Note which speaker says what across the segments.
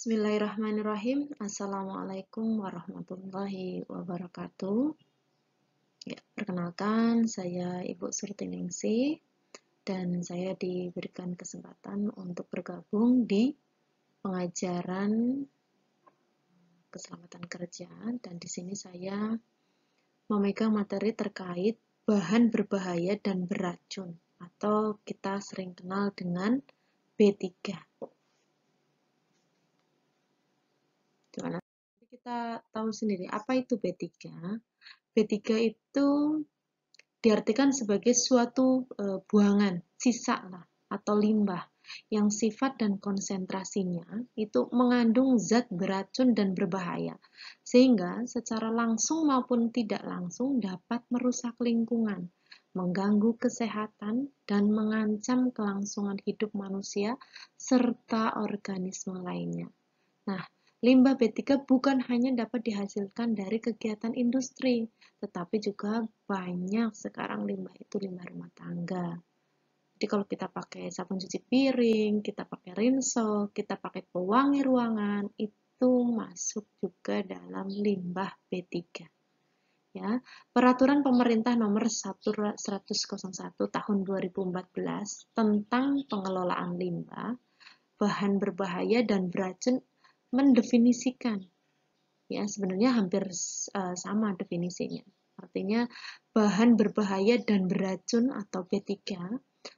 Speaker 1: Bismillahirrahmanirrahim. Assalamualaikum warahmatullahi wabarakatuh. Ya, perkenalkan, saya Ibu Surtiningsih dan saya diberikan kesempatan untuk bergabung di pengajaran keselamatan kerja, dan di sini saya memegang materi terkait bahan berbahaya dan beracun atau kita sering kenal dengan B3. Dimana kita tahu sendiri apa itu B3. B3 itu diartikan sebagai suatu buangan, sisa lah, atau limbah yang sifat dan konsentrasinya itu mengandung zat beracun dan berbahaya, sehingga secara langsung maupun tidak langsung dapat merusak lingkungan, mengganggu kesehatan, dan mengancam kelangsungan hidup manusia serta organisme lainnya. Nah, limbah B3 bukan hanya dapat dihasilkan dari kegiatan industri, tetapi juga banyak sekarang limbah itu limbah rumah tangga. Jadi kalau kita pakai sabun cuci piring, kita pakai rinso, kita pakai pewangi ruangan, itu masuk juga dalam limbah B3. Ya, Peraturan Pemerintah Nomor 101 Tahun 2014 tentang pengelolaan limbah, bahan berbahaya dan beracun mendefinisikan, ya sebenarnya hampir sama definisinya. Artinya bahan berbahaya dan beracun atau B3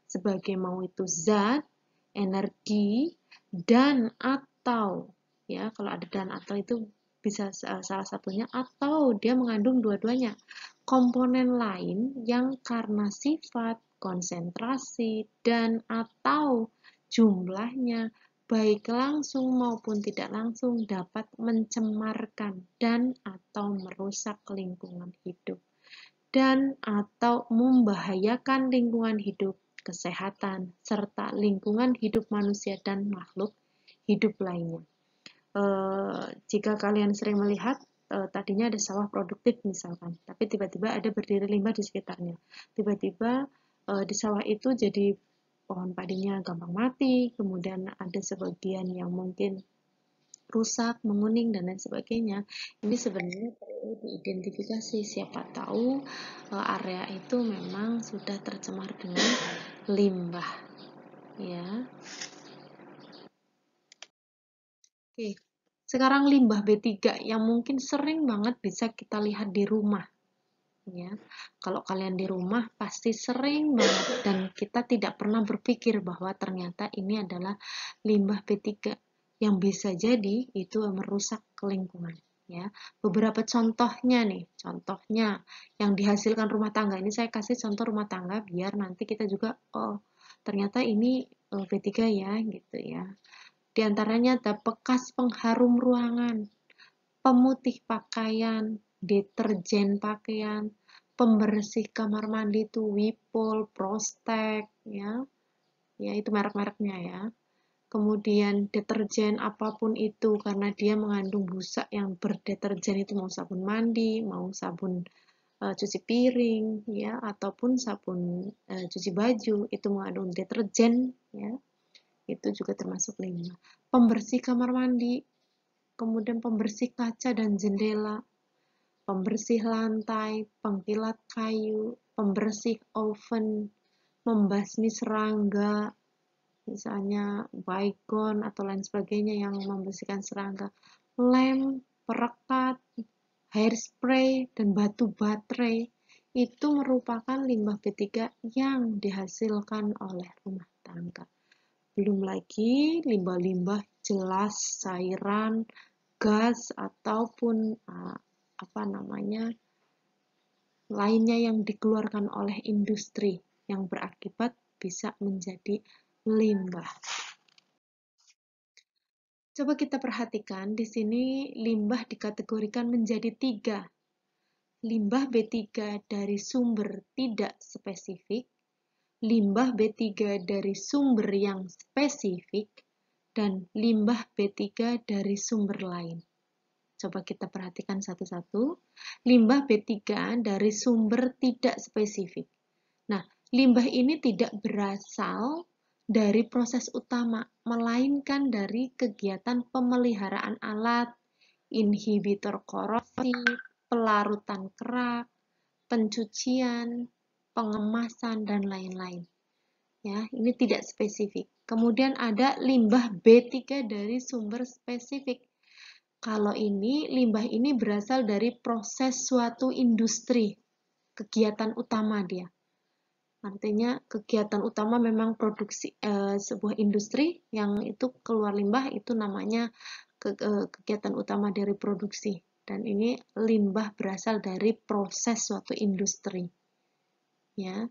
Speaker 1: sebagai mau itu zat, energi, dan atau, ya kalau ada dan atau itu bisa salah satunya, atau dia mengandung dua-duanya, komponen lain yang karena sifat, konsentrasi, dan atau jumlahnya baik langsung maupun tidak langsung dapat mencemarkan dan atau merusak lingkungan hidup dan atau membahayakan lingkungan hidup, kesehatan, serta lingkungan hidup manusia dan makhluk hidup lainnya. Jika kalian sering melihat, tadinya ada sawah produktif misalkan, tapi tiba-tiba ada berdiri limbah di sekitarnya. Tiba-tiba di sawah itu jadi pohon padinya gampang mati, kemudian ada sebagian yang mungkin rusak, menguning, dan lain sebagainya. Ini sebenarnya perlu diidentifikasi, siapa tahu area itu memang sudah tercemar dengan limbah, ya. Oke, sekarang limbah B3 yang mungkin sering banget bisa kita lihat di rumah, ya. Kalau kalian di rumah pasti sering banget, dan kita tidak pernah berpikir bahwa ternyata ini adalah limbah B3 yang bisa jadi itu merusak lingkungan, ya. Beberapa contohnya nih, contohnya yang dihasilkan rumah tangga. Ini saya kasih contoh rumah tangga biar nanti kita juga ternyata ini B3 ya gitu ya. Di antaranya ada bekas pengharum ruangan, pemutih pakaian, deterjen pakaian, pembersih kamar mandi itu Wipol, Prostek, ya. Ya itu merek-mereknya ya. Kemudian deterjen apapun itu karena dia mengandung busa yang berdeterjen, itu mau sabun mandi, mau sabun cuci piring ya, ataupun sabun cuci baju itu mengandung deterjen ya. Itu juga termasuk limbah. Pembersih kamar mandi, kemudian pembersih kaca dan jendela, pembersih lantai, pengkilat kayu, pembersih oven, membasmi serangga, misalnya baygon atau lain sebagainya yang membersihkan serangga, lem, perekat, hairspray, dan batu baterai itu merupakan limbah B3 yang dihasilkan oleh rumah tangga. Belum lagi limbah-limbah jelas cairan, gas, ataupun lainnya yang dikeluarkan oleh industri yang berakibat bisa menjadi limbah. Coba kita perhatikan di sini limbah dikategorikan menjadi 3. Limbah B3 dari sumber tidak spesifik, limbah B3 dari sumber yang spesifik, dan limbah B3 dari sumber lain. Coba kita perhatikan satu-satu. Limbah B3 dari sumber tidak spesifik. Nah, limbah ini tidak berasal dari proses utama, melainkan dari kegiatan pemeliharaan alat, inhibitor korosi, pelarutan kerak, pencucian, pengemasan, dan lain-lain. Ya, ini tidak spesifik. Kemudian ada limbah B3 dari sumber spesifik. Kalau ini, limbah ini berasal dari proses suatu industri, kegiatan utama dia. Artinya kegiatan utama memang produksi sebuah industri yang itu keluar limbah itu namanya kegiatan utama dari produksi. Dan ini limbah berasal dari proses suatu industri. Ya.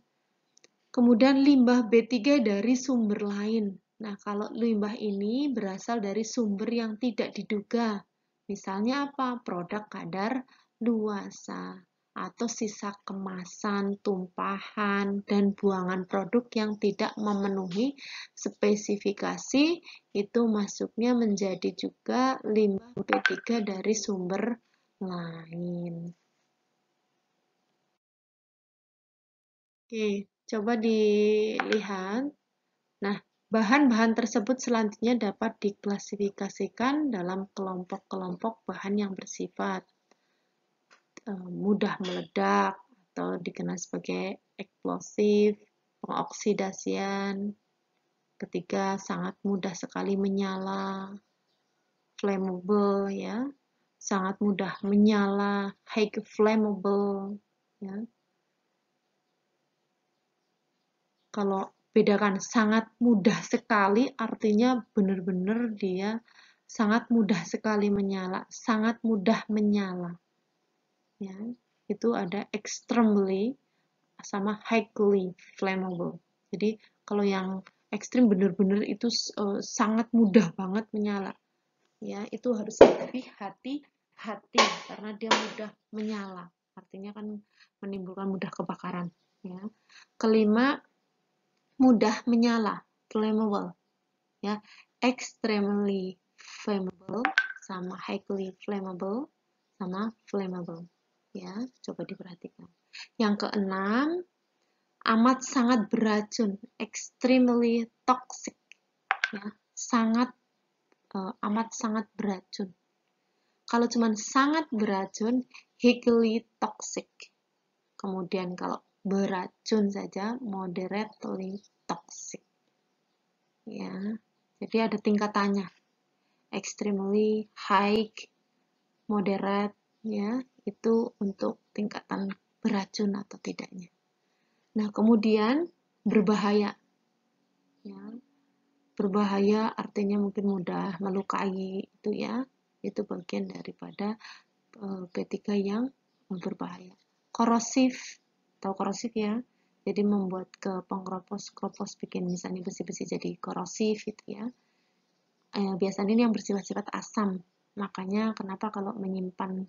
Speaker 1: Kemudian limbah B3 dari sumber lain. Nah, kalau limbah ini berasal dari sumber yang tidak diduga. Misalnya apa? Produk kadar luarsa atau sisa kemasan, tumpahan, dan buangan produk yang tidak memenuhi spesifikasi itu masuknya menjadi juga limbah B3 dari sumber lain. Oke, coba dilihat. Nah, bahan-bahan tersebut selanjutnya dapat diklasifikasikan dalam kelompok-kelompok bahan yang bersifat mudah meledak atau dikenal sebagai eksplosif, pengoksidasian. Ketiga, sangat mudah sekali menyala, flammable ya, sangat mudah menyala, high flammable ya. Kalau bedakan sangat mudah sekali artinya benar-benar dia sangat mudah sekali menyala, sangat mudah menyala. Ya, itu ada extremely sama highly flammable. Jadi kalau yang ekstrim benar-benar itu sangat mudah banget menyala. Ya, itu harus lebih hati-hati karena dia mudah menyala. Artinya kan menimbulkan mudah kebakaran. Ya. Kelima, mudah menyala, flammable. Ya, extremely flammable sama highly flammable sama flammable. Ya, coba diperhatikan. Yang keenam, amat sangat beracun, extremely toxic. Ya, amat sangat beracun. Kalau cuma sangat beracun, highly toxic. Kemudian kalau beracun saja, moderately toxic. Ya, jadi ada tingkatannya. Extremely, high, moderate, ya, itu untuk tingkatan beracun atau tidaknya. Nah, kemudian berbahaya. Ya, berbahaya artinya mungkin mudah melukai itu ya. Itu bagian daripada B3 yang berbahaya. Korosif, tahu korosif ya? Jadi membuat ke pengkeropos bikin misalnya besi-besi jadi korosif gitu ya. Biasanya ini yang bersifat-sifat asam. Makanya kenapa kalau menyimpan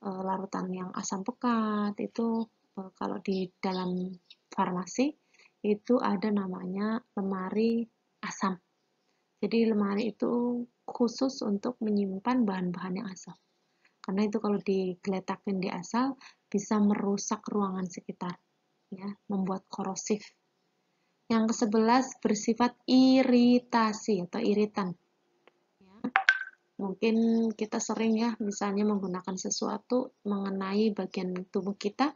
Speaker 1: larutan yang asam pekat itu kalau di dalam farmasi itu ada namanya lemari asam. Jadi lemari itu khusus untuk menyimpan bahan-bahan yang asam. Karena itu kalau digeletakin di asal bisa merusak ruangan sekitar, ya, membuat korosif. Yang ke-11 bersifat iritasi atau iritan. Ya. Mungkin kita sering ya misalnya menggunakan sesuatu mengenai bagian tubuh kita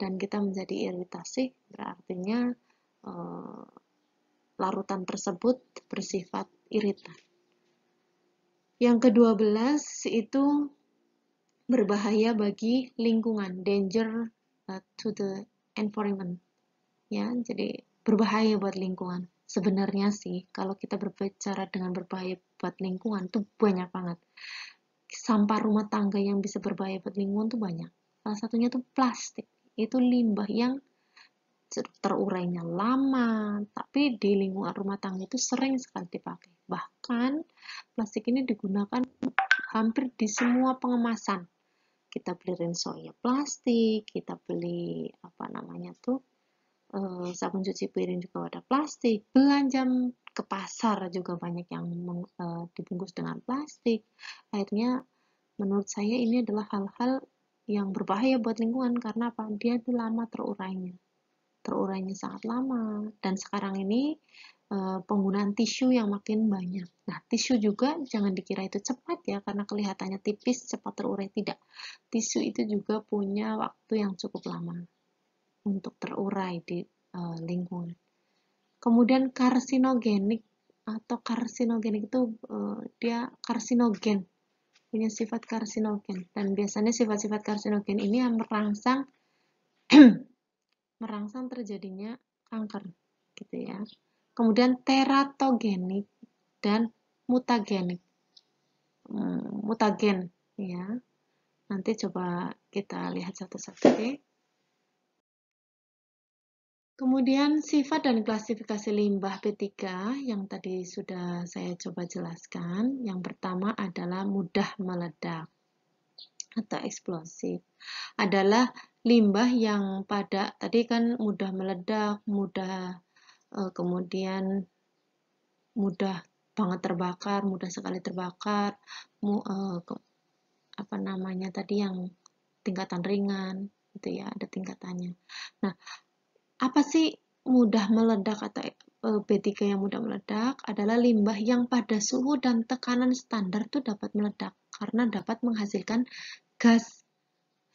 Speaker 1: dan kita menjadi iritasi, berartinya larutan tersebut bersifat iritan. Yang ke-12 itu berbahaya bagi lingkungan, danger to the environment. Ya, jadi berbahaya buat lingkungan. Sebenarnya sih, kalau kita berbicara dengan berbahaya buat lingkungan itu banyak banget. Sampah rumah tangga yang bisa berbahaya buat lingkungan tuh banyak. Salah satunya tuh plastik. Itu limbah yang terurainya lama, tapi di lingkungan rumah tangga itu sering sekali dipakai. Bahkan plastik ini digunakan hampir di semua pengemasan. Kita beli rinso ya plastik, kita beli apa namanya tuh sabun cuci piring juga wadah plastik, belanja ke pasar juga banyak yang dibungkus dengan plastik. Akhirnya menurut saya ini adalah hal-hal yang berbahaya buat lingkungan karena apa? Dia itu lama terurainya. terurainya sangat lama. Dan sekarang ini penggunaan tisu yang makin banyak. Nah, tisu juga jangan dikira itu cepat ya, karena kelihatannya tipis, cepat terurai. Tidak. Tisu itu juga punya waktu yang cukup lama untuk terurai di lingkungan. Kemudian karsinogenik atau karsinogenik itu dia karsinogen, punya sifat karsinogen. Dan biasanya sifat-sifat karsinogen ini yang merangsang merangsang terjadinya kanker, gitu ya. Kemudian teratogenik dan mutagenik. Mutagen, ya. Nanti coba kita lihat satu-satu. Okay? Kemudian sifat dan klasifikasi limbah B3 yang tadi sudah saya coba jelaskan. Yang pertama adalah mudah meledak atau eksplosif. Adalah limbah yang pada tadi kan mudah meledak, mudah kemudian mudah banget terbakar, mudah sekali terbakar, apa namanya tadi yang tingkatan ringan, gitu ya, ada tingkatannya. Nah, apa sih mudah meledak atau B3 yang mudah meledak? Adalah limbah yang pada suhu dan tekanan standar itu dapat meledak karena dapat menghasilkan gas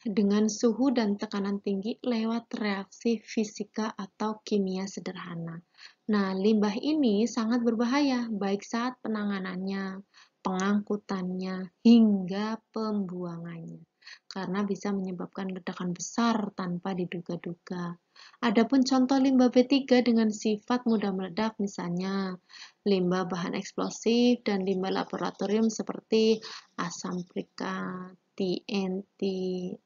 Speaker 1: dengan suhu dan tekanan tinggi lewat reaksi fisika atau kimia sederhana. Nah, limbah ini sangat berbahaya baik saat penanganannya, pengangkutannya, hingga pembuangannya karena bisa menyebabkan ledakan besar tanpa diduga-duga. Adapun contoh limbah B3 dengan sifat mudah meledak misalnya limbah bahan eksplosif dan limbah laboratorium seperti asam perikat, TNT,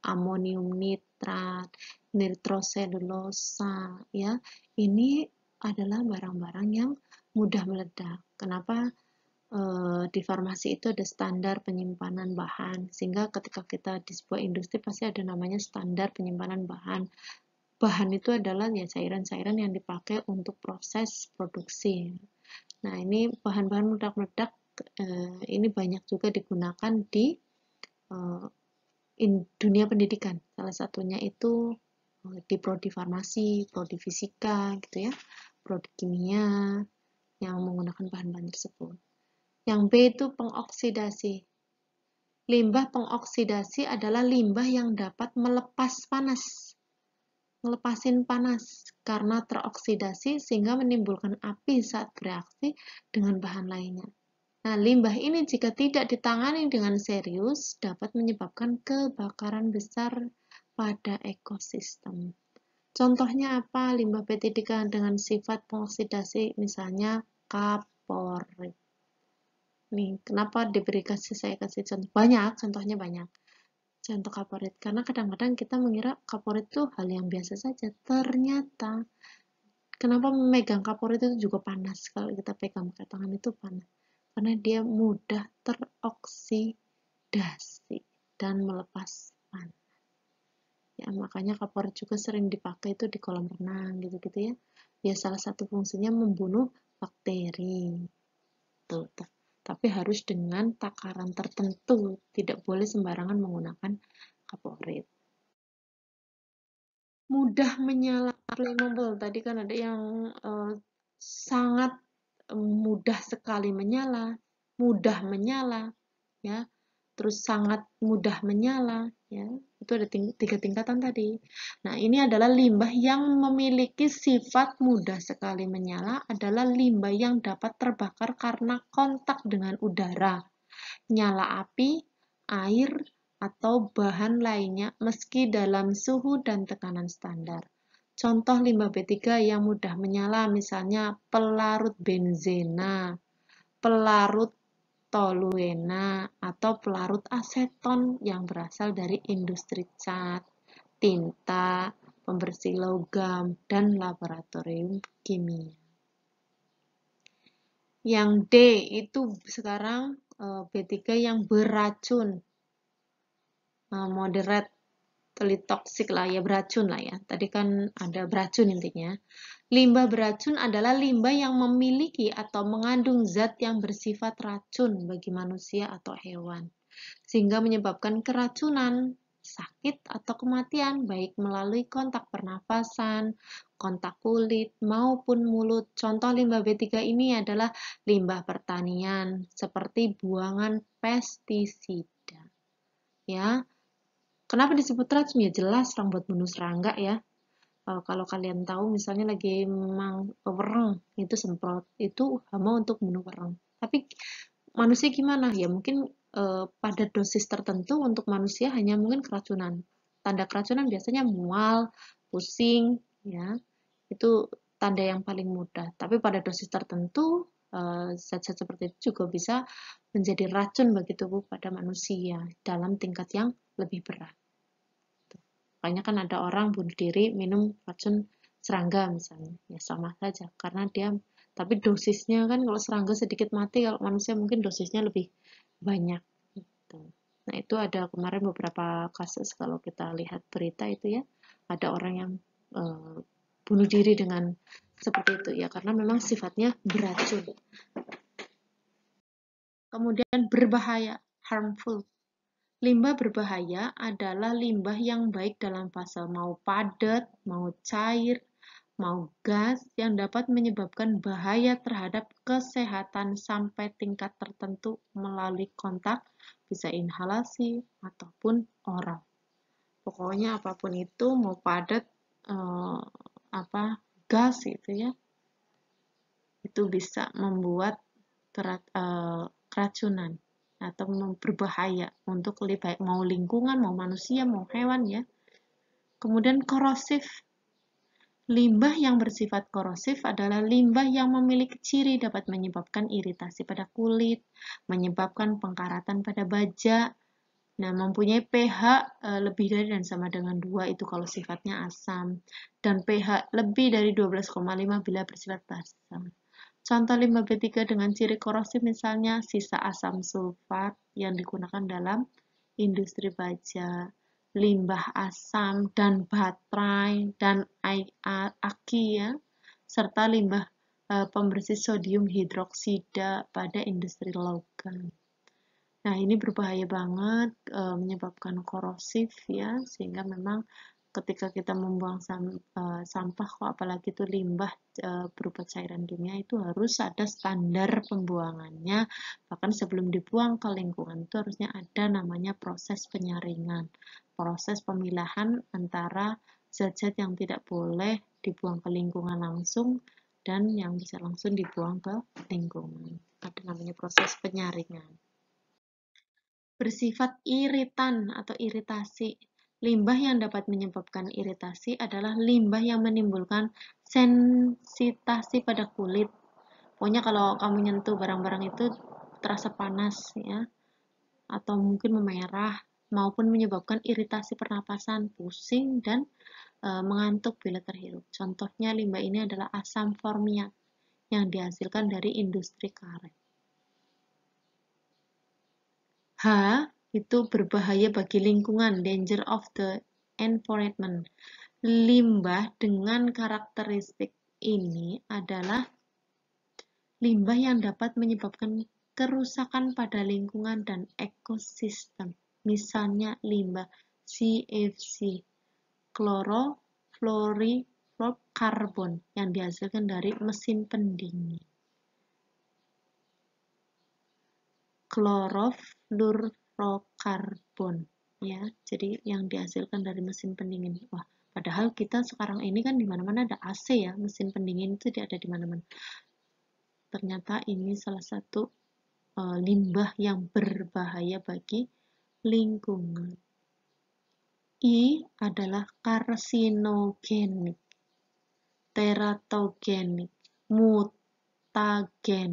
Speaker 1: amonium nitrat, nitroselulosa, ya. Ini adalah barang-barang yang mudah meledak. Kenapa? Di farmasi itu ada standar penyimpanan bahan, sehingga ketika kita di sebuah industri pasti ada namanya standar penyimpanan bahan. Bahan itu adalah ya cairan-cairan yang dipakai untuk proses produksi. Nah, ini bahan-bahan meledak-meledak ini banyak juga digunakan di dunia pendidikan. Salah satunya itu di prodi farmasi, prodi fisika gitu ya, prodi kimia yang menggunakan bahan-bahan tersebut. Yang B itu pengoksidasi. Limbah pengoksidasi adalah limbah yang dapat melepas panas. Melepasin panas karena teroksidasi sehingga menimbulkan api saat bereaksi dengan bahan lainnya. Nah, limbah ini jika tidak ditangani dengan serius dapat menyebabkan kebakaran besar pada ekosistem. Contohnya apa? Limbah B3 dengan sifat pengoksidasi, misalnya kaporit. Nih, kenapa saya kasih contoh? Banyak, contohnya banyak. Contoh kaporit, karena kadang-kadang kita mengira kaporit itu hal yang biasa saja. Ternyata, kenapa memegang kaporit itu juga panas? Kalau kita pegang pakai tangan itu panas. Karena dia mudah teroksidasi dan melepas panas. Ya, makanya kaporit juga sering dipakai itu di kolam renang gitu-gitu ya. Ya salah satu fungsinya membunuh bakteri. Tuh. Tapi harus dengan takaran tertentu, tidak boleh sembarangan menggunakan kaporit. Mudah menyala, flammable. Tadi kan ada yang sangat mudah sekali menyala, mudah menyala, ya, terus sangat mudah menyala, ya, itu ada 3 tingkatan tadi. Nah, ini adalah limbah yang memiliki sifat mudah sekali menyala, adalah limbah yang dapat terbakar karena kontak dengan udara, nyala api, air, atau bahan lainnya meski dalam suhu dan tekanan standar. Contoh limbah B3 yang mudah menyala misalnya pelarut benzena, pelarut toluena, atau pelarut aseton yang berasal dari industri cat, tinta, pembersih logam, dan laboratorium kimia. Yang D itu sekarang B3 yang beracun, moderate toxic lah ya, beracun lah ya. Tadi kan ada beracun intinya. Limbah beracun adalah limbah yang memiliki atau mengandung zat yang bersifat racun bagi manusia atau hewan, sehingga menyebabkan keracunan sakit atau kematian, baik melalui kontak pernafasan, kontak kulit, maupun mulut. Contoh limbah B3 ini adalah limbah pertanian, seperti buangan pestisida. Ya, kenapa disebut racun? Ya jelas buat bunuh serangga ya. Kalau kalian tahu misalnya lagi memang wereng itu semprot, itu hama untuk bunuh wereng. Tapi manusia gimana? Ya mungkin pada dosis tertentu untuk manusia hanya mungkin keracunan. Tanda keracunan biasanya mual, pusing, ya. Itu tanda yang paling mudah. Tapi pada dosis tertentu zat-zat seperti itu juga bisa menjadi racun bagi tubuh pada manusia dalam tingkat yang lebih berat. Makanya kan ada orang bunuh diri minum racun serangga misalnya, ya sama saja karena dia, tapi dosisnya kan kalau serangga sedikit mati, kalau manusia mungkin dosisnya lebih banyak gitu. Nah itu ada kemarin beberapa kasus kalau kita lihat berita itu ya, ada orang yang bunuh diri dengan seperti itu ya karena memang sifatnya beracun. Kemudian berbahaya, harmful. Limbah berbahaya adalah limbah yang baik dalam fase mau padat, mau cair, mau gas yang dapat menyebabkan bahaya terhadap kesehatan sampai tingkat tertentu melalui kontak, bisa inhalasi ataupun oral. Pokoknya apapun itu mau padat, gas gitu ya, itu bisa membuat keracunan atau berbahaya untuk lebih baik mau lingkungan, mau manusia, mau hewan ya. Kemudian korosif. Limbah yang bersifat korosif adalah limbah yang memiliki ciri dapat menyebabkan iritasi pada kulit, menyebabkan pengkaratan pada baja. Nah, mempunyai pH lebih dari dan sama dengan 2 itu kalau sifatnya asam, dan pH lebih dari 12,5 bila bersifat basa. Contoh limbah B3 dengan ciri korosif misalnya sisa asam sulfat yang digunakan dalam industri baja, limbah asam dan baterai dan aki ya, serta limbah pembersih sodium hidroksida pada industri logam. Nah, ini berbahaya banget, menyebabkan korosif ya, sehingga memang ketika kita membuang sampah, kok apalagi itu limbah berupa cairan kimia, itu harus ada standar pembuangannya. Bahkan sebelum dibuang ke lingkungan itu harusnya ada namanya proses penyaringan, proses pemilahan antara zat-zat yang tidak boleh dibuang ke lingkungan langsung dan yang bisa langsung dibuang ke lingkungan. Ada namanya proses penyaringan. Bersifat iritan atau iritasi. Limbah yang dapat menyebabkan iritasi adalah limbah yang menimbulkan sensitasi pada kulit. Pokoknya kalau kamu nyentuh barang-barang itu terasa panas ya, atau mungkin memerah, maupun menyebabkan iritasi pernapasan, pusing, dan mengantuk bila terhirup. Contohnya limbah ini adalah asam formiat yang dihasilkan dari industri karet. H itu berbahaya bagi lingkungan, danger of the environment. Limbah dengan karakteristik ini adalah limbah yang dapat menyebabkan kerusakan pada lingkungan dan ekosistem. Misalnya limbah CFC, chlorofluorokarbon yang dihasilkan dari mesin pendingin. Klorofluorokarbon ya, jadi yang dihasilkan dari mesin pendingin. Wah, padahal kita sekarang ini kan di mana-mana ada AC ya, mesin pendingin itu tidak ada di mana-mana. Ternyata ini salah satu limbah yang berbahaya bagi lingkungan. I adalah karsinogenik, teratogenik, mutagen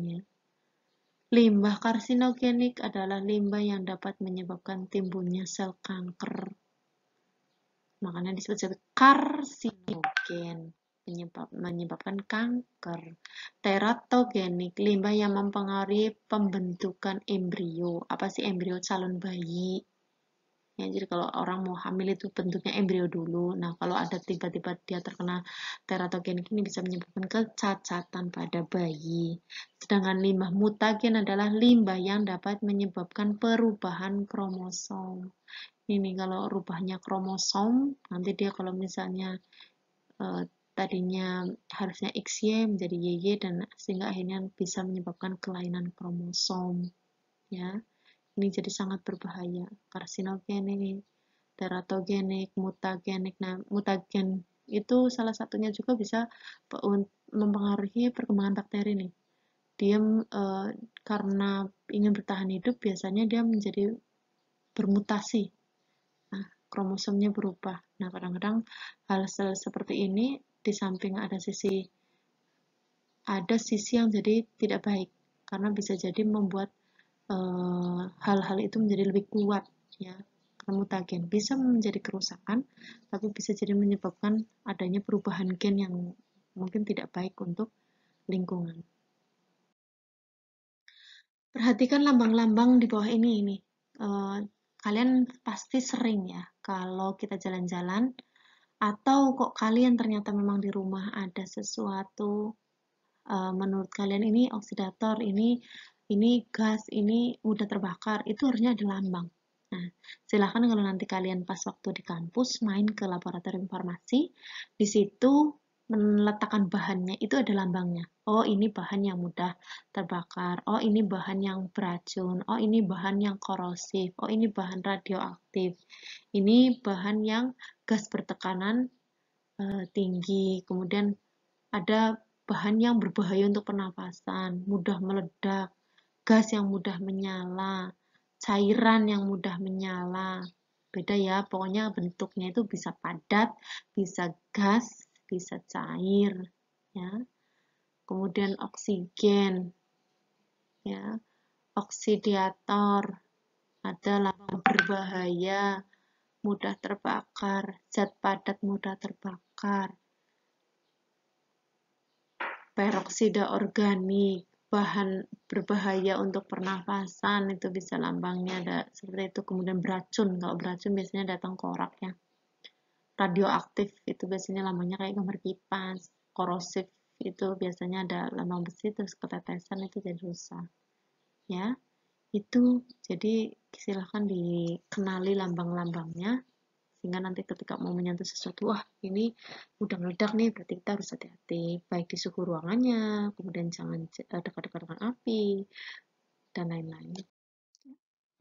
Speaker 1: ya. Limbah karsinogenik adalah limbah yang dapat menyebabkan timbulnya sel kanker. Makanya disebut karsinogen, menyebabkan kanker. Teratogenik, limbah yang mempengaruhi pembentukan embrio. Apa sih embrio? Calon bayi. Ya, jadi kalau orang mau hamil itu bentuknya embrio dulu. Nah, kalau ada tiba-tiba dia terkena teratogenik ini bisa menyebabkan kecacatan pada bayi. Sedangkan limbah mutagen adalah limbah yang dapat menyebabkan perubahan kromosom. Ini kalau rubahnya kromosom, nanti dia kalau misalnya tadinya harusnya XY menjadi YY dan sehingga akhirnya bisa menyebabkan kelainan kromosom. Ya, ini jadi sangat berbahaya. Karsinogenik, teratogenik, mutagenik. Nah, mutagen itu salah satunya juga bisa mempengaruhi perkembangan bakteri nih. Dia karena ingin bertahan hidup, biasanya dia menjadi bermutasi. Nah, kromosomnya berubah. Nah, kadang-kadang hal seperti ini di samping ada sisi yang jadi tidak baik karena bisa jadi membuat hal-hal itu menjadi lebih kuat ya. Mutagen bisa menjadi kerusakan, tapi bisa jadi menyebabkan adanya perubahan gen yang mungkin tidak baik untuk lingkungan. Perhatikan lambang-lambang di bawah ini. Kalian pasti sering ya kalau kita jalan-jalan atau kok kalian ternyata memang di rumah ada sesuatu menurut kalian ini oksidator, ini gas, ini mudah terbakar, itu harusnya ada lambang. Nah, silahkan kalau nanti kalian pas waktu di kampus main ke laboratorium farmasi, di situ meletakkan bahannya itu ada lambangnya. Oh, ini bahan yang mudah terbakar. Oh, ini bahan yang beracun. Oh, ini bahan yang korosif. Oh, ini bahan radioaktif. Ini bahan yang gas bertekanan tinggi. Kemudian ada bahan yang berbahaya untuk pernafasan, mudah meledak, gas yang mudah menyala, cairan yang mudah menyala. Beda ya, pokoknya bentuknya itu bisa padat, bisa gas, bisa cair, ya. Kemudian oksigen, ya, oksidator, ada lambang berbahaya, mudah terbakar, zat padat mudah terbakar, peroksida organik, bahan berbahaya untuk pernafasan, itu bisa lambangnya ada seperti itu. Kemudian beracun, kalau beracun biasanya datang korak ya. Radioaktif itu biasanya lambangnya kayak gambar kipas. Korosif itu biasanya ada lambang besi terus ketetesan itu jadi rusak. Ya, itu jadi silahkan dikenali lambang-lambangnya sehingga nanti ketika mau menyentuh sesuatu, wah ini udah meledak nih, berarti kita harus hati-hati, baik di suhu ruangannya, kemudian jangan dekat-dekat dengan api, dan lain-lain.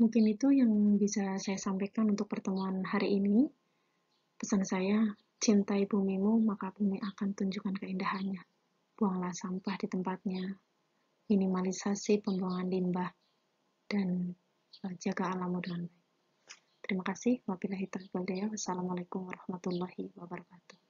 Speaker 1: Mungkin itu yang bisa saya sampaikan untuk pertemuan hari ini. Pesan saya, cintai bumimu, maka bumi akan tunjukkan keindahannya. Buanglah sampah di tempatnya, minimalisasi pembuangan limbah, dan jaga alammu dengan baik. Terima kasih. Wabillahi taufiq wal hidayah. Wassalamualaikum warahmatullahi wabarakatuh.